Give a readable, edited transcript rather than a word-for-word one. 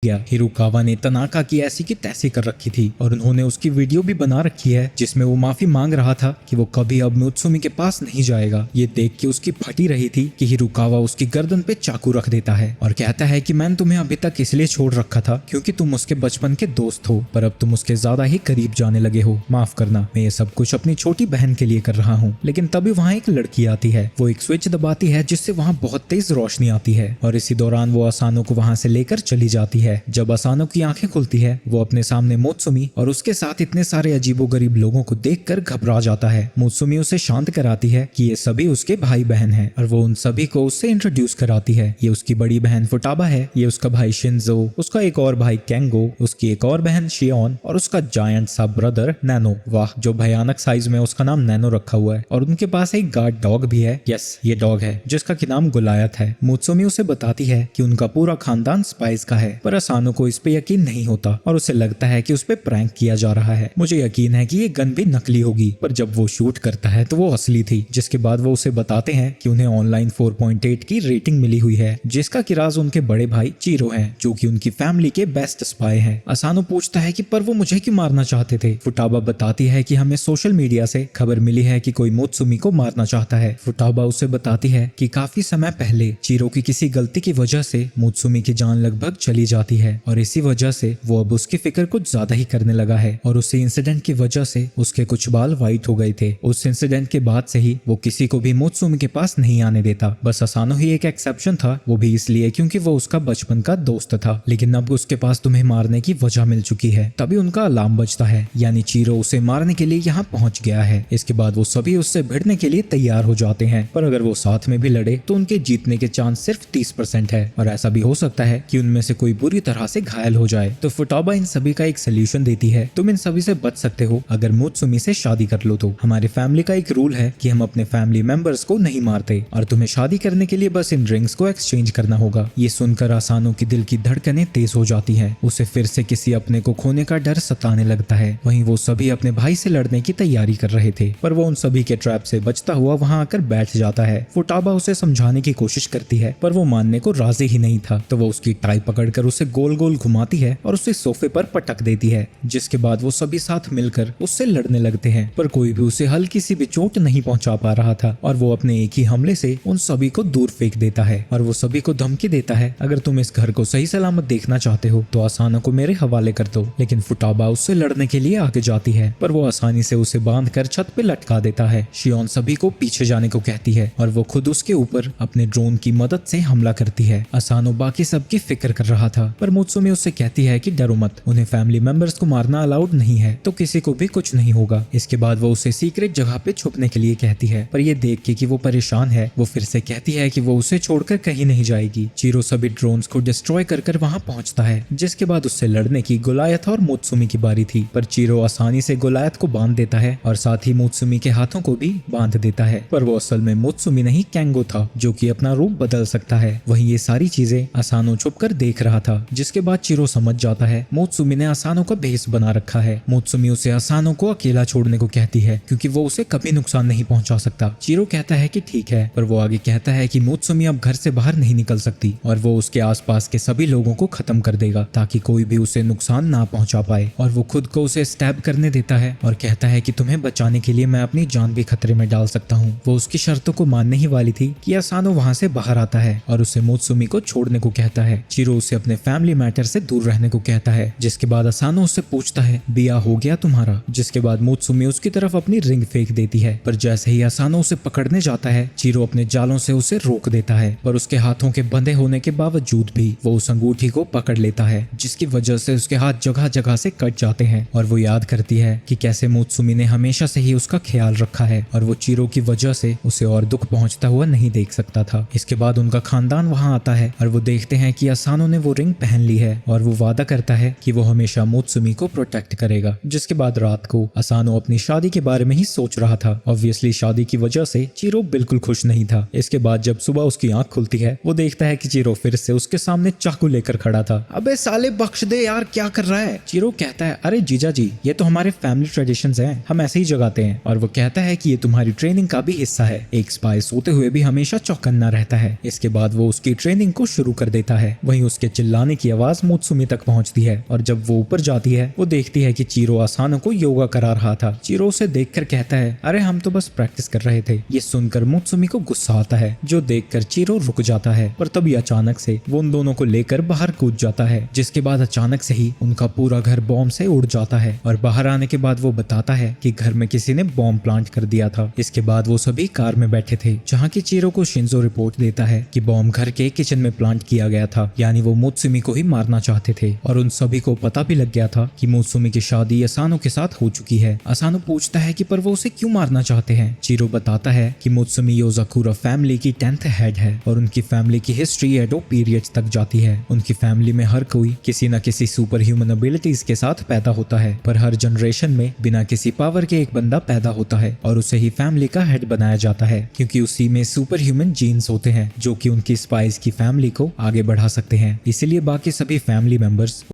गया। हिरुकावा ने तनाका की ऐसी की तैसी कर रखी थी और उन्होंने उसकी वीडियो भी बना रखी है जिसमें वो माफी मांग रहा था कि वो कभी अब मुत्सुमी के पास नहीं जाएगा। ये देख के उसकी फटी रही थी कि हिरुकावा उसकी गर्दन पे चाकू रख देता है और कहता है कि मैंने तुम्हें अभी तक इसलिए छोड़ रखा था क्योंकि तुम उसके बचपन के दोस्त हो, पर अब तुम उसके ज्यादा ही करीब जाने लगे हो। माफ करना, मैं ये सब कुछ अपनी छोटी बहन के लिए कर रहा हूँ। लेकिन तभी वहाँ एक लड़की आती है। वो एक स्विच दबाती है जिससे वहाँ बहुत तेज रोशनी आती है और इसी दौरान वो असानो को वहाँ से लेकर चली जाती है। जब असानो की आंखें खुलती है वो अपने सामने मुत्सुमी और उसके साथ इतने सारे अजीबोगरीब लोगों को देखकर घबरा जाता है। मुत्सुमी उसे शांत कराती है कि ये सभी उसके भाई बहन हैं और वो उन सभी को उससे इंट्रोड्यूस कराती है। ये उसकी बड़ी बहन फुटाबा है, ये उसका भाई शिंजो, उसका एक और भाई केंगो, उसकी एक और बहन शियोन और उसका जायंट सा ब्रदर नैनो। वाह, जो भयानक साइज में उसका नाम नैनो रखा हुआ है। और उनके पास एक गार्ड डॉग भी है। यस, ये डॉग है जिसका कि नाम गुलायत है। मुत्सुमी उसे बताती है कि उनका पूरा खानदान स्पाइस का है, पर असानो को इस पे यकीन नहीं होता और उसे लगता है कि उस पे प्रैंक किया जा रहा है। मुझे यकीन है कि ये गन भी नकली होगी, पर जब वो शूट करता है तो वो असली थी। जिसके बाद वो उसे बताते हैं कि उन्हें ऑनलाइन 4.8 की रेटिंग मिली हुई है, जिसका कि राज उनके बड़े भाई चीरो हैं, जो कि उनकी फैमिली के बेस्ट स्पाई हैं। असानो पूछता है कि पर वो मुझे क्यों मारना चाहते थे। फुटाबा बताती है कि हमें सोशल मीडिया से खबर मिली है कि कोई मुत्सुमी को मारना चाहता है। फुटाबा उसे बताती है कि काफी समय पहले चीरो की किसी गलती की वजह से मुत्सुमी की जान लगभग चली जाती है और इसी वजह से वो अब उसकी फिक्र कुछ ज्यादा ही करने लगा है और उसी इंसिडेंट की वजह से उसके कुछ बाल व्हाइट हो गए थे। उस इंसिडेंट के बाद से ही वो किसी को भी मुत्सुमी के पास नहीं आने देता। बस असानो ही एक एक्सेप्शन था, वो भी इसलिए क्योंकि वो उसका बचपन का दोस्त था। लेकिन अब उसके पास तुम्हें मारने की वजह मिल चुकी है। तभी उनका अलार्म बजता है, यानी चीरो उसे मारने के लिए यहाँ पहुंच गया है। इसके बाद वो सभी उससे भिड़ने के लिए तैयार हो जाते हैं, पर अगर वो साथ में भी लड़े तो उनके जीतने के चांस सिर्फ 30% है और ऐसा भी हो सकता है कि उनमें से कोई बुरी तरह से घायल हो जाए। तो फुटाबा इन सभी का एक सोल्यूशन देती है, तुम इन सभी से बच सकते हो अगर मुत्सुमी से शादी कर लो तो। हमारी फैमिली का एक रूल है कि हम अपने फैमिली मेंबर्स को नहीं मारते और तुम्हें शादी करने के लिए बस इन रिंग्स को एक्सचेंज करना होगा। ये सुनकर असानो की दिल की धड़कनें तेज हो जाती है। उसे फिर से किसी अपने को खोने का डर सताने लगता है। वहीं वो सभी अपने भाई से लड़ने की तैयारी कर रहे थे, पर वो उन सभी के ट्रैप से बचता हुआ वहां आकर बैठ जाता है। फुटाबा उसे समझाने की कोशिश करती है, पर वो मानने को राजी ही नहीं था। तो वो उसकी टाई पकड़कर उसे गोल गोल घुमाती है और उसे सोफे पर पटक देती है, जिसके बाद वो सभी साथ मिलकर उससे लड़ने लगते हैं, पर कोई भी उसे हल्की सी भी चोट नहीं पहुंचा पा रहा था और वो अपने एक ही हमले से उन सभी को दूर फेंक देता है और वो सभी को धमकी देता है, अगर तुम इस घर को सही सलामत देखना चाहते हो तो असानो को मेरे हवाले कर दो। लेकिन फुटाबा उससे लड़ने के लिए आगे जाती है, पर वो आसानी से उसे बांधकर छत पे लटका देता है। शियोन सभी को पीछे जाने को कहती है और वो खुद उसके ऊपर अपने ड्रोन की मदद से हमला करती है। असानो बाकी सबकी फिक्र कर रहा था, पर मुत्सुमी उससे कहती है कि डरो मत, उन्हें फैमिली मेंबर्स को मारना अलाउड नहीं है, तो किसी को भी कुछ नहीं होगा। इसके बाद वो उसे सीक्रेट जगह पे छुपने के लिए कहती है, पर ये देख के कि वो परेशान है, वो फिर से कहती है कि वो उसे छोड़कर कहीं नहीं जाएगी। चीरो सभी ड्रोन्स को डिस्ट्रॉय कर वहां पहुंचता है, जिसके बाद उससे लड़ने की गुलायत और मुत्सुमी की बारी थी, पर चीरो आसानी से गुलायत को बांध देता है और साथ ही मुत्सुमी के हाथों को भी बांध देता है। पर वो असल में मुत्सुमी नहीं केंगो था, जो कि अपना रूप बदल सकता है। वहीं ये सारी चीजें असानो छुपकर देख रहा था, जिसके बाद चीरो समझ जाता है मुत्सुमी ने असानो का भेष बना रखा है। मुत्सुमी उसे असानो को अकेला छोड़ने को कहती है क्योंकि वो उसे कभी नुकसान नहीं पहुंचा सकता। चीरो कहता है कि ठीक है, पर वो आगे कहता है कि मुत्सुमी अब घर से बाहर नहीं निकल सकती और वो उसके आसपास के सभी लोगों को खत्म कर देगा ताकि कोई भी उसे नुकसान ना पहुंचा पाए। और वो खुद को उसे स्टैब करने देता है और कहता है कि तुम्हें बचाने के लिए मैं अपनी जान भी खतरे में डाल सकता हूँ। वो उसकी शर्तों को मानने ही वाली थी कि असानो वहाँ से बाहर आता है और उसे मुत्सुमी को छोड़ने को कहता है। चीरो उसे अपने फैमिली मैटर से दूर रहने को कहता है, जिसके बाद असानो उससे पूछता है बिया हो गया तुम्हारा, जिसके बाद मुत्सुमी उसकी तरफ अपनी रिंग फेंक देती है। पर जैसे ही असानो उसे पकड़ने जाता है, चीरो अपने जालों से उसे रोक देता है, पर उसके हाथों के बंधे होने के बावजूद भी वो उस अंगूठी को पकड़ लेता है, जिसकी वजह से उसके हाथ जगह जगह से कट जाते हैं। और वो याद करती है कि कैसे मुत्सुमी ने हमेशा से ही उसका ख्याल रखा है और वो चीरो की वजह से उसे और दुख पहुंचता हुआ नहीं देख सकता था। इसके बाद उनका खानदान वहां आता है और वो देखते हैं कि असानो ने वो रिंग पहन ली है और वो वादा करता है कि वो हमेशा मुत्सुमी को प्रोटेक्ट करेगा। जिसके बाद रात को असानो अपनी शादी के बारे में ही सोच रहा था। ऑब्वियसली शादी की वजह से चीरो बिल्कुल खुश नहीं था। इसके बाद जब सुबह उसकी आंख खुलती है, वो देखता है कि चीरो फिर से उसके सामने चाकू लेकर खड़ा था। अबे साले बख्श दे यार, क्या कर रहा है? चीरो कहता है अरे जीजा जी, ये तो हमारे फैमिली ट्रेडिशंस हैं, हम ऐसे ही जगाते हैं। और वो कहता है कि ये तुम्हारी ट्रेनिंग का भी हिस्सा है, एक स्पाई सोते हुए भी हमेशा चौकन्ना रहता है। इसके बाद वो उसकी ट्रेनिंग को शुरू कर देता है। वहीं उसके चिल्लाने चिल्लाने की आवाज मुत्सुमी तक पहुंचती है और जब वो ऊपर जाती है वो देखती है कि चीरो असानो को योगा करा रहा था। चीरो उसे देखकर कहता है, अरे हम तो बस प्रैक्टिस कर रहे थे। ये सुनकर मुत्सुमी को गुस्सा आता है, जो देखकर चीरो रुक जाता है। पर तभी अचानक से वो उन दोनों को लेकर बाहर कूद जाता है, जिसके बाद अचानक से ही उनका पूरा घर बॉम्ब से उड़ जाता है। और बाहर आने के बाद वो बताता है कि घर में किसी ने बॉम्ब प्लांट कर दिया था। इसके बाद वो सभी कार में बैठे थे, जहाँ की चीरो को शिंजो रिपोर्ट देता है कि बॉम्ब घर के किचन में प्लांट किया गया था, यानी वो मुत्सुमी को ही मारना चाहते थे। और उन सभी को पता भी लग गया था कि मुत्सुमी की शादी असानो के साथ हो चुकी है। असानो पूछता है कि पर वो उसे क्यों मारना चाहते हैं। चीरो बताता है कि मुत्सुमी योजाकुरा फैमिली की 10th हेड है और उनकी फैमिली की हिस्ट्री एडो पीरियड्स तक जाती है। उनकी फैमिली में हर कोई किसी न किसी सुपर ह्यूमन एबिलिटीज के साथ पैदा होता है, पर हर जनरेशन में बिना किसी पावर के एक बंदा पैदा होता है और उसे ही फैमिली का हेड बनाया जाता है, क्योंकि उसी में सुपर ह्यूमन जीन्स होते हैं जो कि उनकी स्पाइस की फैमिली को आगे बढ़ा सकते हैं। इसीलिए बाकी सभी फैमिली मेंबर्स